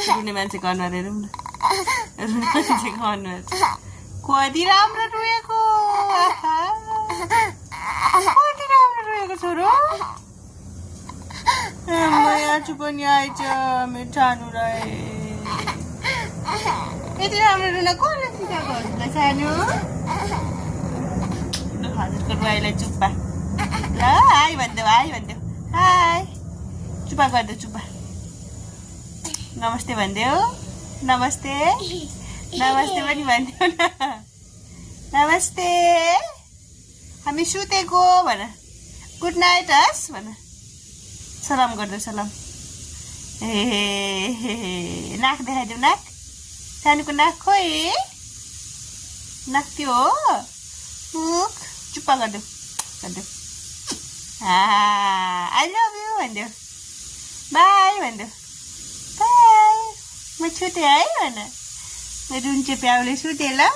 रुने मान्छेको अनुहार हेरौँ न रुने मान्छेको अनुहार कति राम्रो रोएको कति राम्रो रोएको छोरो आज पनि आइज मेरो सानुलाई यति राम्रो रुन कसले सिकाएको हजुरलाई सानो हजुरको रुवाईलाई चुप्पा ल हाई भनिदेऊ हाई चुप्पा गरिदेऊ चुप्पा नमस्ते भनिदेऊ नमस्ते पनि भनिदेऊ न नमस्ते हामी सुतेको भन गुड नाइट हस् भन सलाम गरिदेऊ सलाम ए नाक देखाइदेऊ नाक सानोको नाक खोइ नाक त्यो हो मुख चुप्पा गरिदेऊ आई लभ यु भनिदेऊ बाई भनिदेऊ बाई म छुटेँ है भन रुन्चे प्याउले सुतेँ ल